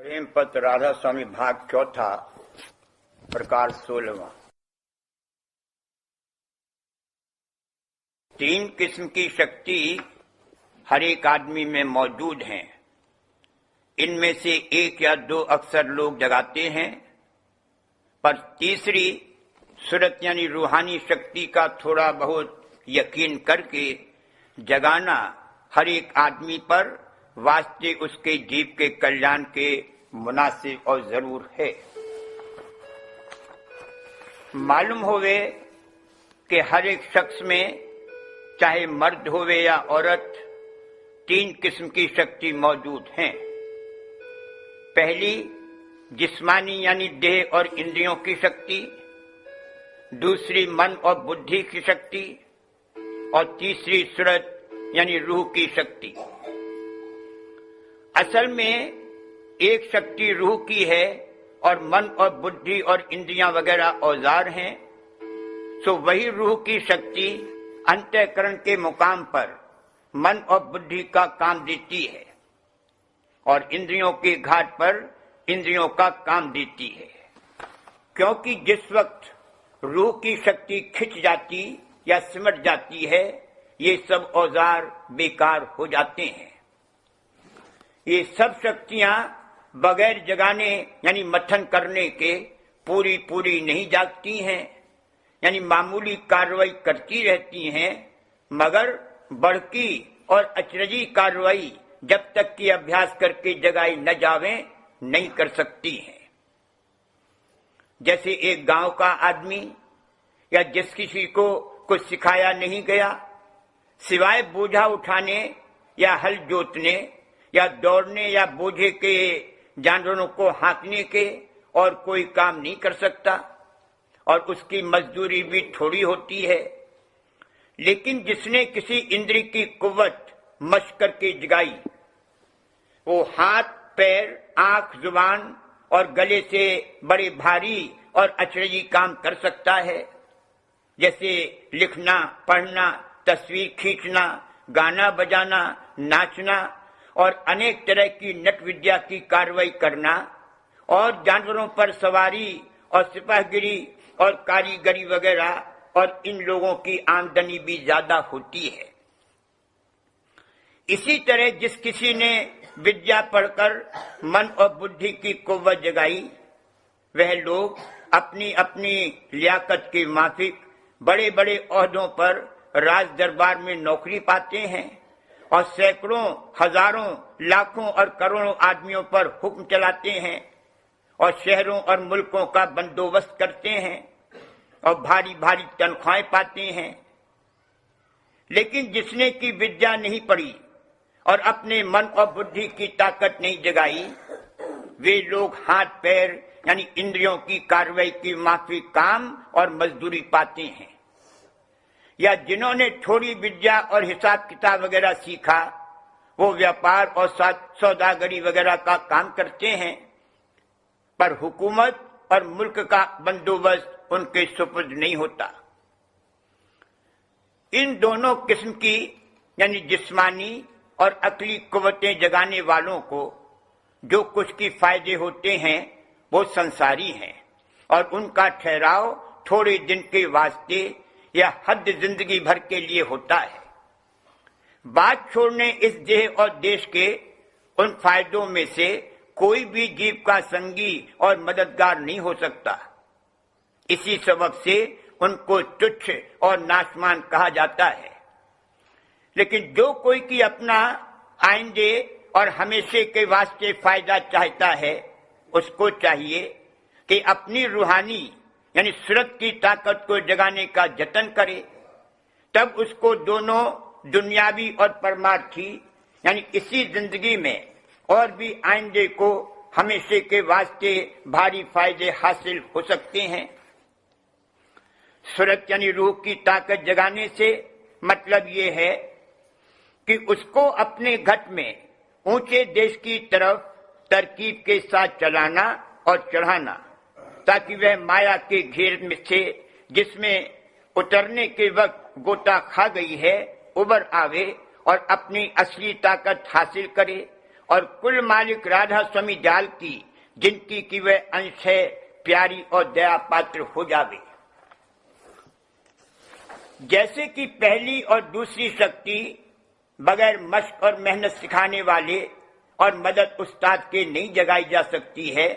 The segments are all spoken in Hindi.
प्रेमपत्र राधा स्वामी भाग चौथा प्रकार 16वां। 3 किस्म की शक्ति हर एक आदमी में मौजूद हैं। इनमें से 1 या 2 अक्सर लोग जगाते हैं, पर तीसरी सूरत यानी रूहानी शक्ति का थोड़ा बहुत यकीन करके जगाना हर एक आदमी पर वास्ते उसके जीव के कल्याण के मुनासिब और जरूर है। मालूम होवे कि हर एक शख्स में, चाहे मर्द होवे या औरत, 3 किस्म की शक्ति मौजूद हैं। पहली जिस्मानी यानी देह और इंद्रियों की शक्ति, दूसरी मन और बुद्धि की शक्ति, और तीसरी सूरत यानी रूह की शक्ति। असल में एक शक्ति रूह की है और मन और बुद्धि और इंद्रियां वगैरह औजार हैं। सो वही रूह की शक्ति अंतःकरण के मुकाम पर मन और बुद्धि का काम देती है और इंद्रियों के घाट पर इंद्रियों का काम देती है। क्योंकि जिस वक्त रूह की शक्ति खिंच जाती या सिमट जाती है, ये सब औजार बेकार हो जाते हैं। ये सब शक्तियां बगैर जगाने यानी मथन करने के पूरी नहीं जागती हैं, यानी मामूली कार्रवाई करती रहती हैं, मगर बढ़की और अचरजी कार्रवाई जब तक कि अभ्यास करके जगाई न जावे नहीं कर सकती हैं। जैसे एक गांव का आदमी या जिस किसी को कुछ सिखाया नहीं गया, सिवाय बोझा उठाने या हल जोतने या दौड़ने या बोझे के जानवरों को हाँकने के और कोई काम नहीं कर सकता, और उसकी मजदूरी भी थोड़ी होती है। लेकिन जिसने किसी इंद्री की कुव्वत मश्क करके जगाई, वो हाथ, पैर, आंख, जुबान और गले से बड़े भारी और अचरजी काम कर सकता है। जैसे लिखना, पढ़ना, तस्वीर खींचना, गाना बजाना, नाचना और अनेक तरह की नट विद्या की कार्रवाई करना, और जानवरों पर सवारी और सिपाहगिरी और कारीगरी वगैरह, और इन लोगों की आमदनी भी ज्यादा होती है। इसी तरह जिस किसी ने विद्या पढ़कर मन और बुद्धि की कुव्वत जगाई, वह लोग अपनी अपनी लियाकत के माफिक बड़े बड़े ओहदों पर राज दरबार में नौकरी पाते हैं और सैकड़ों, हजारों, लाखों और करोड़ों आदमियों पर हुक्म चलाते हैं और शहरों और मुल्कों का बंदोबस्त करते हैं और भारी भारी तनख्वाहें पाते हैं। लेकिन जिसने की विद्या नहीं पढ़ी और अपने मन और बुद्धि की ताकत नहीं जगाई, वे लोग हाथ, पैर यानी इंद्रियों की कार्रवाई की माफिक काम और मजदूरी पाते हैं। या जिन्होंने थोड़ी विद्या और हिसाब किताब वगैरह सीखा, वो व्यापार और सौदागरी वगैरह का काम करते हैं, पर हुकूमत और मुल्क का बंदोबस्त उनके सुपुर्द नहीं होता। इन दोनों किस्म की यानी जिस्मानी और अक्ली कुव्वतें जगाने वालों को जो कुछ की फायदे होते हैं वो संसारी हैं और उनका ठहराव थोड़े दिन के वास्ते या हद जिंदगी भर के लिए होता है। बात छोड़ने इस देह और देश के उन फायदों में से कोई भी जीव का संगी और मददगार नहीं हो सकता। इसी सबब से उनको तुच्छ और नाशमान कहा जाता है। लेकिन जो कोई की अपना आइंदे और हमेशा के वास्ते फायदा चाहता है, उसको चाहिए कि अपनी रूहानी यानी सूरत की ताकत को जगाने का जतन करे। तब उसको दोनों दुनियावी और परमार्थी यानी इसी जिंदगी में और भी आइंदे को हमेशा के वास्ते भारी फायदे हासिल हो सकते हैं। सूरत यानी रूह की ताकत जगाने से मतलब ये है कि उसको अपने घट में ऊंचे देश की तरफ तरकीब के साथ चलाना और चढ़ाना, ताकि वह माया के घेर में से जिसमें उतरने के वक्त गोता खा गई है उबर आवे और अपनी असली ताकत हासिल करे और कुल मालिक राधा स्वामी जाल की, जिनकी की वह अंश है, प्यारी और दया पात्र हो जावे। जैसे कि पहली और दूसरी शक्ति बगैर मशक और मेहनत सिखाने वाले और मदद उस्ताद के नहीं जगाई जा सकती है,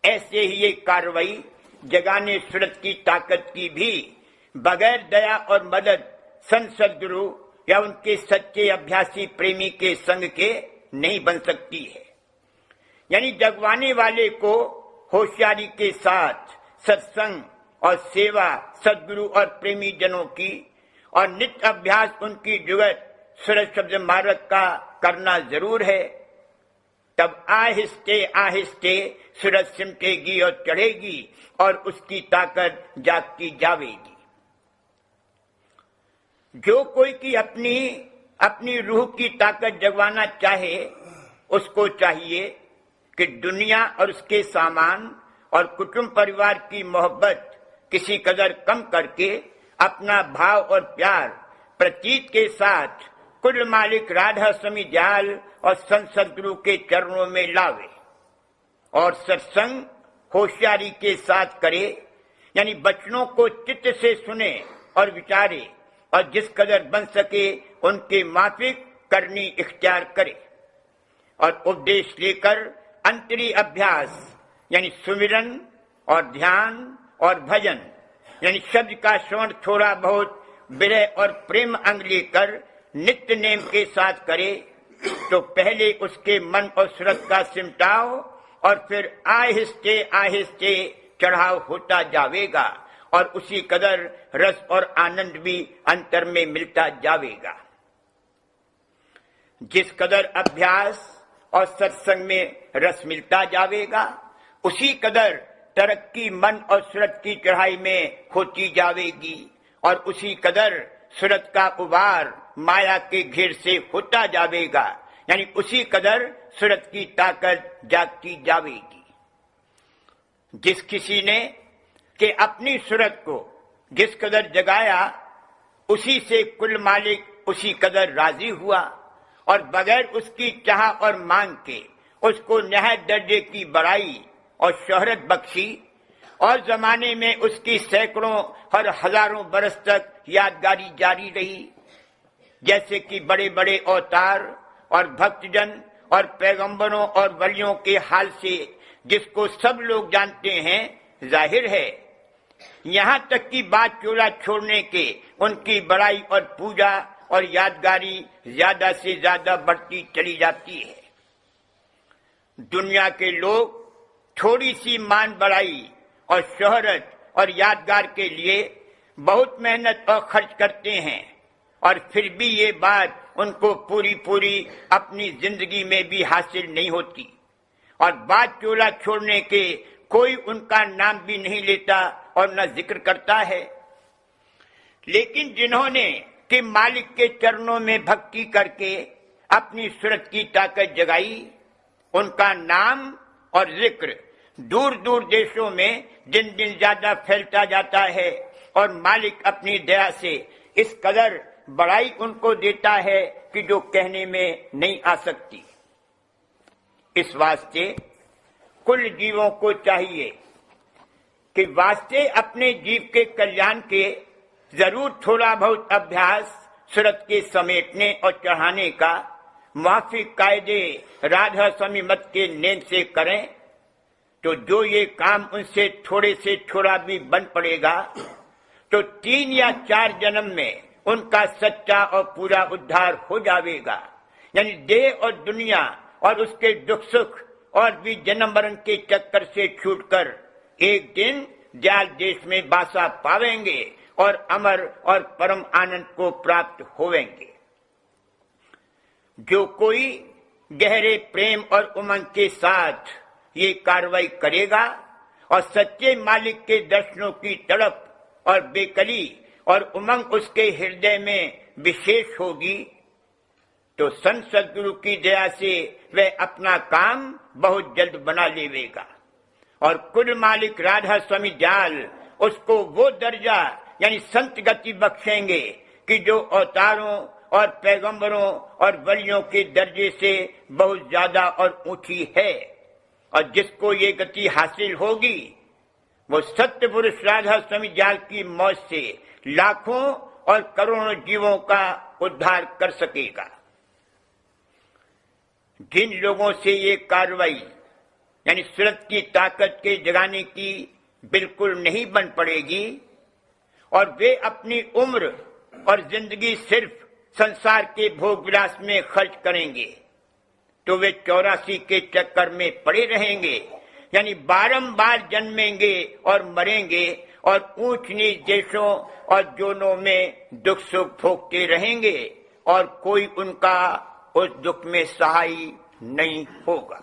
ऐसे ही ये कार्रवाई जगाने सूरत की ताकत की भी बगैर दया और मदद संत सद्गुरु या उनके सच्चे अभ्यासी प्रेमी के संग के नहीं बन सकती है। यानी जगवाने वाले को होशियारी के साथ सत्संग और सेवा सद्गुरु और प्रेमी जनों की और नित्य अभ्यास उनकी जुगत सूरज शब्द मार्ग का करना जरूर है। तब आहिस्ते आहिस्ते सूरज सिमटेगी और चढ़ेगी और उसकी ताकत जागती जावेगी। जो कोई की अपनी रूह की ताकत जगवाना चाहे, उसको चाहिए कि दुनिया और उसके सामान और कुटुंब परिवार की मोहब्बत किसी कदर कम करके अपना भाव और प्यार प्रतीत के साथ कुल मालिक राधा स्वामी जाल और संत सद्गुरु के चरणों में लावे और सत्संग होशियारी के साथ करे। यानी वचनों को चित्त से सुने और विचारे और जिस कदर बन सके उनके माफिक करनी इख्तियार करे और उपदेश लेकर अंतरी अभ्यास यानी सुमिरन और ध्यान और भजन यानी शब्द का श्रवण थोड़ा बहुत विरह और प्रेम अंग लेकर नित्य नेम के साथ करे, तो पहले उसके मन और सूरत का सिमटाव और फिर आहिस्ते आहिस्ते चढ़ाव होता जावेगा और उसी कदर रस और आनंद भी अंतर में मिलता जावेगा। जिस कदर अभ्यास और सत्संग में रस मिलता जावेगा, उसी कदर तरक्की मन और सूरत की चढ़ाई में होती जावेगी और उसी कदर सूरत का उबार माया के घेर से होता जावेगा। यानी उसी कदर सूरत की ताकत जागती जावेगी। जिस किसी ने कि अपनी सूरत को जिस कदर जगाया, उसी से कुल मालिक उसी कदर राजी हुआ और बगैर उसकी चाह और मांग के उसको निहायत दर्जे की बड़ाई और शोहरत बख्शी और जमाने में उसकी सैकड़ों और हजारों बरस तक यादगारी जारी रही। जैसे कि बड़े बड़े अवतार और भक्तजन और पैगंबरों और वलियों के हाल से जिसको सब लोग जानते हैं, जाहिर है यहाँ तक की बात चोला छोड़ने के उनकी बड़ाई और पूजा और यादगारी ज्यादा से ज्यादा बढ़ती चली जाती है। दुनिया के लोग थोड़ी सी मान बढ़ाई और शोहरत और यादगार के लिए बहुत मेहनत और खर्च करते हैं और फिर भी ये बात उनको पूरी पूरी अपनी जिंदगी में भी हासिल नहीं होती और बात चोला छोड़ने के कोई उनका नाम भी नहीं लेता और न जिक्र करता है। लेकिन जिन्होंने कि मालिक के चरणों में भक्ति करके अपनी सूरत की ताकत जगाई, उनका नाम और जिक्र दूर दूर देशों में दिन दिन ज्यादा फैलता जाता है और मालिक अपनी दया से इस कदर बड़ाई उनको देता है कि जो कहने में नहीं आ सकती। इस वास्ते कुल जीवों को चाहिए कि वास्ते अपने जीव के कल्याण के जरूर थोड़ा बहुत अभ्यास सूरत के समेटने और चढ़ाने का माफिक कायदे राधा स्वामी मत के नेम से करें, तो जो ये काम उनसे थोड़े से थोड़ा भी बन पड़ेगा तो 3 या 4 जन्म में उनका सच्चा और पूरा उद्धार हो जाएगा। यानी देह और दुनिया और उसके दुख सुख और भी जन्म मरण के चक्कर से छूटकर एक दिन दयाल देश में बासा पावेंगे और अमर और परम आनंद को प्राप्त होवेंगे। जो कोई गहरे प्रेम और उमंग के साथ ये कार्रवाई करेगा और सच्चे मालिक के दर्शनों की तड़प और बेकली और उमंग उसके हृदय में विशेष होगी, तो संत सद्गुरु की दया से वह अपना काम बहुत जल्द बना लेवेगा और कुल मालिक राधा स्वामी जाल उसको वो दर्जा यानी संत गति बख्शेंगे कि जो अवतारों और पैगंबरों और वलियों के दर्जे से बहुत ज्यादा और ऊंची है। और जिसको ये गति हासिल होगी वो सत्य पुरुष राधा स्वामी जाल की मौत से लाखों और करोड़ों जीवों का उद्धार कर सकेगा। जिन लोगों से ये कार्रवाई यानी सूरत की ताकत के जगाने की बिल्कुल नहीं बन पड़ेगी और वे अपनी उम्र और जिंदगी सिर्फ संसार के भोग विलास में खर्च करेंगे तो वे 84 के चक्कर में पड़े रहेंगे, यानी बारंबार जन्मेंगे और मरेंगे और ऊंच नीच देशों और जोनों में दुख सुख भोगते रहेंगे और कोई उनका उस दुख में सहाय नहीं होगा।